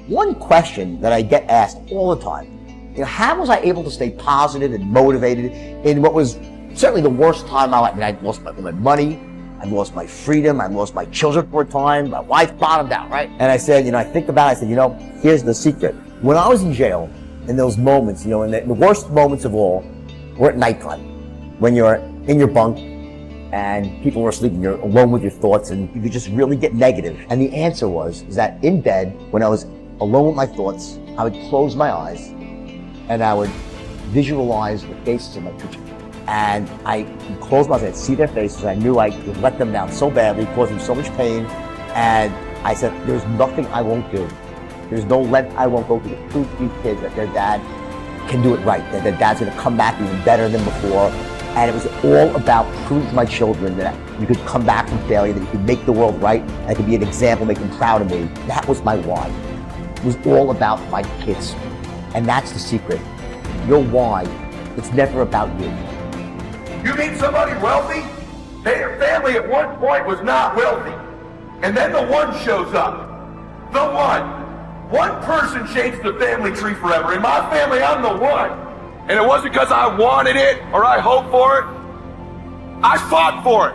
one question that I get asked all the time, how was I able to stay positive and motivated in what was certainly the worst time of my life? I mean, I lost my money, I lost my freedom, I lost my children for a time, my wife bottomed out, right? And I said, I think about it, I said, here's the secret. When I was in jail, in those moments, and the worst moments of all were at nighttime, when you're in your bunk and people were asleep and you're alone with your thoughts and you could just really get negative. And the answer was that in bed, when I was alone with my thoughts, I would close my eyes and I would visualize the faces of my teachers. And I would close my eyes, I'd see their faces, I knew I would let them down so badly, causing so much pain. And I said, there's nothing I won't do. There's no length I won't go to prove to these kids that their dad can do it right, that their dad's gonna come back even better than before. And it was all about proving to my children that you could come back from failure, that you could make the world right, and I could be an example, make them proud of me. That was my why. It was all about my kids. And that's the secret. Your why, it's never about you. You meet somebody wealthy? Their family at one point was not wealthy. And then the one shows up. The one. One person changed the family tree forever. In my family, I'm the one. And it wasn't because I wanted it or I hoped for it. I fought for it.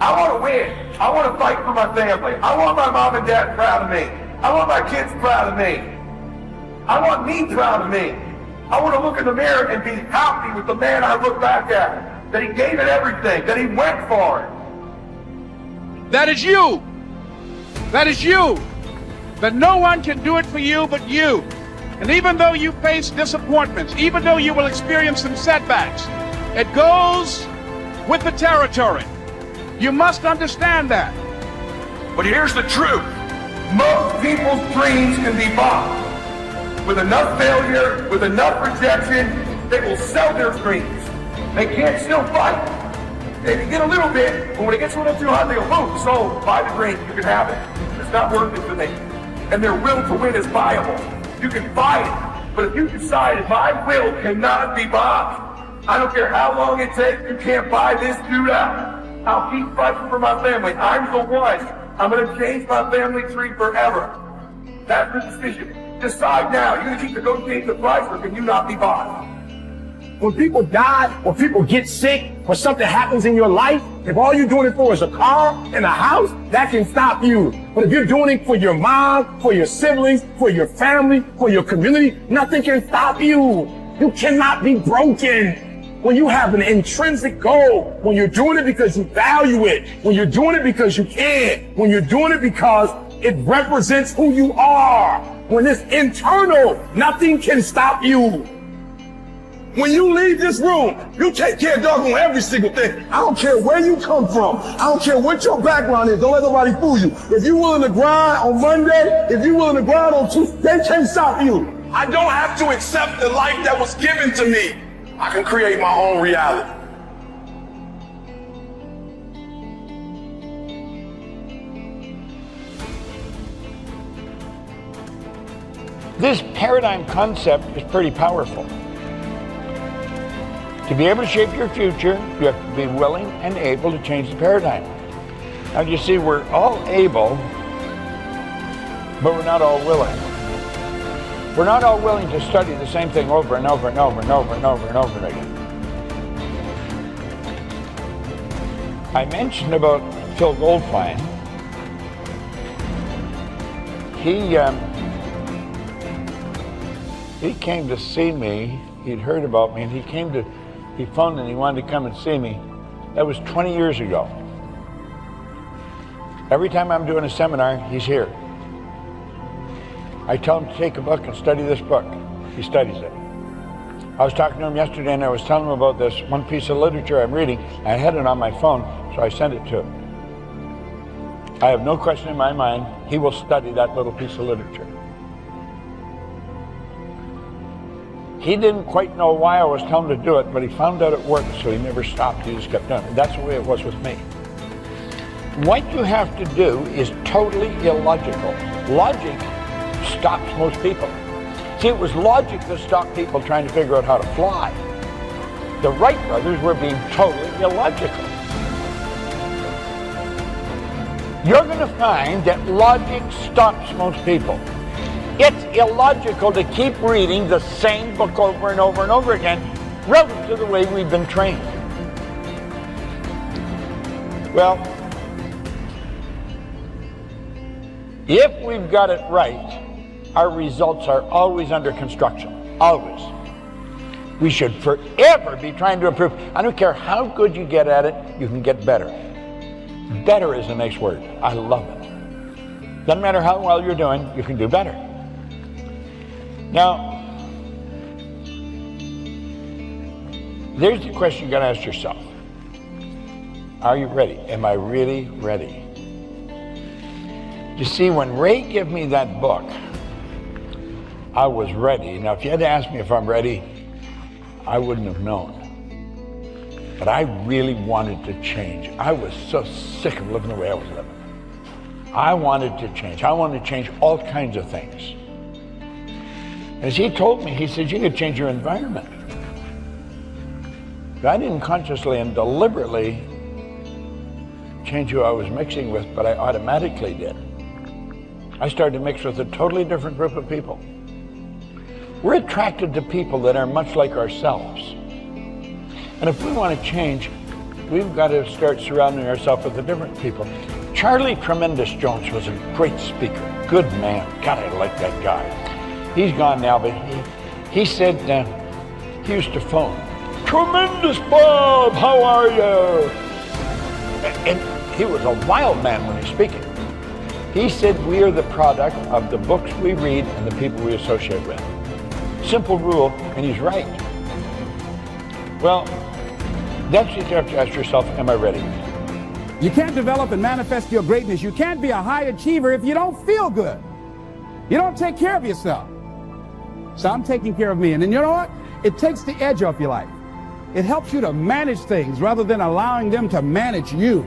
I want to win. I want to fight for my family. I want my mom and dad proud of me. I want my kids proud of me. I want me proud of me. I want to look in the mirror and be happy with the man I look back at. That he gave it everything, that he went for it. That is you. That is you. That no one can do it for you but you. And even though you face disappointments, even though you will experience some setbacks, it goes with the territory. You must understand that. But here's the truth. Most people's dreams can be bought. With enough failure, with enough rejection, they will sell their dreams. They can't still fight. They can get a little bit, but when it gets a little too hot, they go, boom, sold, buy the dream, you can have it. It's not worth it for me. And their will to win is viable. You can buy it, but if you decide my will cannot be bought, I don't care how long it takes, you can't buy this dude out. I'll keep fighting for my family. I'm the one. I'm gonna change my family tree forever. That's the decision. Decide now. You're gonna keep negotiating the price, or can you not be bought? When people die, or people get sick, or something happens in your life, if all you're doing it for is a car and a house, that can stop you. But if you're doing it for your mom, for your siblings, for your family, for your community, nothing can stop you. You cannot be broken. When you have an intrinsic goal, when you're doing it because you value it, when you're doing it because you can, when you're doing it because it represents who you are, when it's internal, nothing can stop you. When you leave this room, you take care of doggone every single thing. I don't care where you come from. I don't care what your background is. Don't let nobody fool you. If you're willing to grind on Monday, if you're willing to grind on Tuesday, they can't stop you. I don't have to accept the life that was given to me. I can create my own reality. This paradigm concept is pretty powerful. To be able to shape your future, you have to be willing and able to change the paradigm. Now you see, we're all able, but we're not all willing. We're not all willing to study the same thing over and over and over and over and over and over again. I mentioned about Phil Goldfine. He came to see me. He'd heard about me, and he phoned and he wanted to come and see me. That was 20 years ago. Every time I'm doing a seminar, he's here. I tell him to take a book and study this book. He studies it. I was talking to him yesterday and I was telling him about this one piece of literature I'm reading. I had it on my phone, so I sent it to him. I have no question in my mind, he will study that little piece of literature. He didn't quite know why I was telling him to do it, but he found out it worked, so he never stopped. He just kept doing it. That's the way it was with me. What you have to do is totally illogical. Logic stops most people. See, it was logic that stopped people trying to figure out how to fly. The Wright brothers were being totally illogical. You're going to find that logic stops most people. It's illogical to keep reading the same book over and over and over again relative to the way we've been trained. Well, if we've got it right, our results are always under construction, always. We should forever be trying to improve. I don't care how good you get at it, you can get better. Better is a nice word. I love it. Doesn't matter how well you're doing, you can do better. Now, there's the question you got to ask yourself. Are you ready? Am I really ready? You see, when Ray gave me that book, I was ready. Now, if you had to ask me if I'm ready, I wouldn't have known. But I really wanted to change. I was so sick of living the way I was living. I wanted to change. I wanted to change all kinds of things. As he told me, he said, you could change your environment. But I didn't consciously and deliberately change who I was mixing with, but I automatically did. I started to mix with a totally different group of people. We're attracted to people that are much like ourselves. And if we want to change, we've got to start surrounding ourselves with the different people. Charlie Tremendous Jones was a great speaker, good man. God, I like that guy. He's gone now, but he said he used to phone, "Tremendous Bob, how are you?" And he was a wild man when he's speaking. He said we are the product of the books we read and the people we associate with. Simple rule, and he's right. Well, that's what you have to ask yourself, am I ready? You can't develop and manifest your greatness. You can't be a high achiever if you don't feel good. You don't take care of yourself. So I'm taking care of me. And then you know what? It takes the edge off your life. It helps you to manage things rather than allowing them to manage you.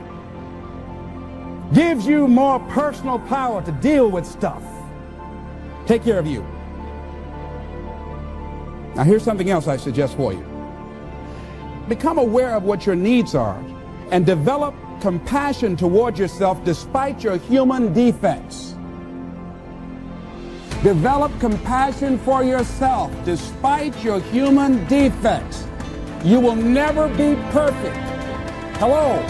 Gives you more personal power to deal with stuff. Take care of you. Now here's something else I suggest for you. Become aware of what your needs are and develop compassion toward yourself despite your human defects. Develop compassion for yourself despite your human defects. You will never be perfect. Hello?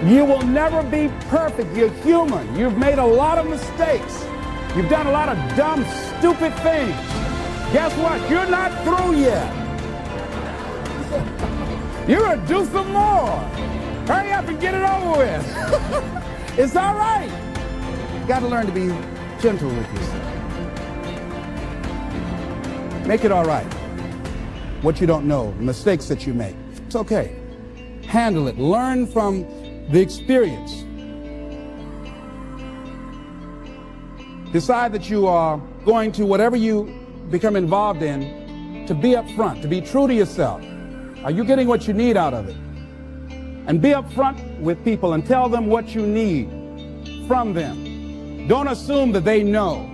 You will never be perfect. You're human. You've made a lot of mistakes. You've done a lot of dumb, stupid things. Guess what? You're not through yet. You're going to do some more. Hurry up and get it over with. It's all right. You got to learn to be gentle with yourself. Make it all right. What you don't know, mistakes that you make. It's okay. Handle it. Learn from the experience. Decide that you are going to, whatever you become involved in, to be up front, to be true to yourself. Are you getting what you need out of it? And be up front with people and tell them what you need from them. Don't assume that they know.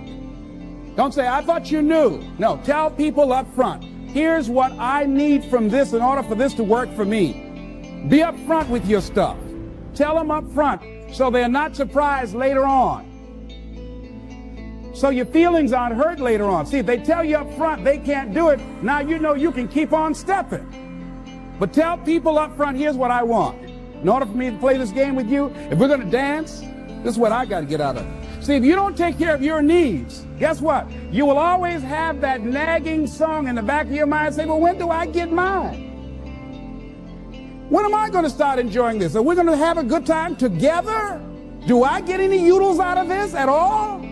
Don't say, I thought you knew. No, tell people up front. Here's what I need from this in order for this to work for me. Be up front with your stuff. Tell them up front so they're not surprised later on. So your feelings aren't hurt later on. See, if they tell you up front they can't do it, now you know you can keep on stepping. But tell people up front, here's what I want. In order for me to play this game with you, if we're going to dance, this is what I got to get out of it. See, if you don't take care of your needs, guess what? You will always have that nagging song in the back of your mind say, well, when do I get mine? When am I going to start enjoying this? Are we going to have a good time together? Do I get any oodles out of this at all?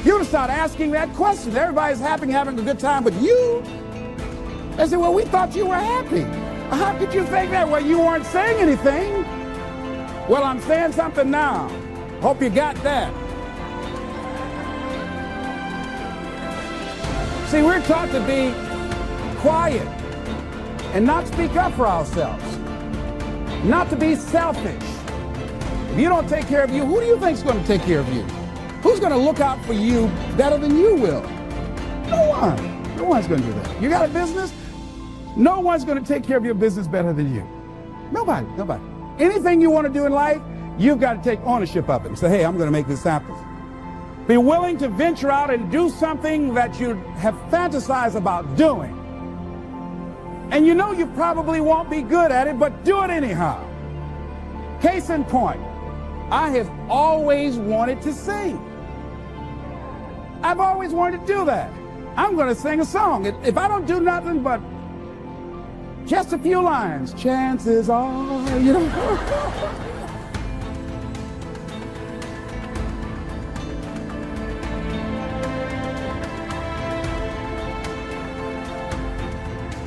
You're going to start asking that question. Everybody's happy having a good time, but you? They say, well, we thought you were happy. How could you think that? Well, you weren't saying anything. Well, I'm saying something now. Hope you got that. See, we're taught to be quiet and not speak up for ourselves. Not to be selfish. If you don't take care of you, who do you think is going to take care of you? Who's going to look out for you better than you will? No one. No one's going to do that. You got a business? No one's going to take care of your business better than you. Nobody. Nobody. Anything you want to do in life, you've got to take ownership of it and say, hey, I'm going to make this happen. Be willing to venture out and do something that you have fantasized about doing. And you know you probably won't be good at it, but do it anyhow. Case in point, I have always wanted to sing. I've always wanted to do that. I'm going to sing a song. If I don't do nothing but just a few lines, chances are, you know.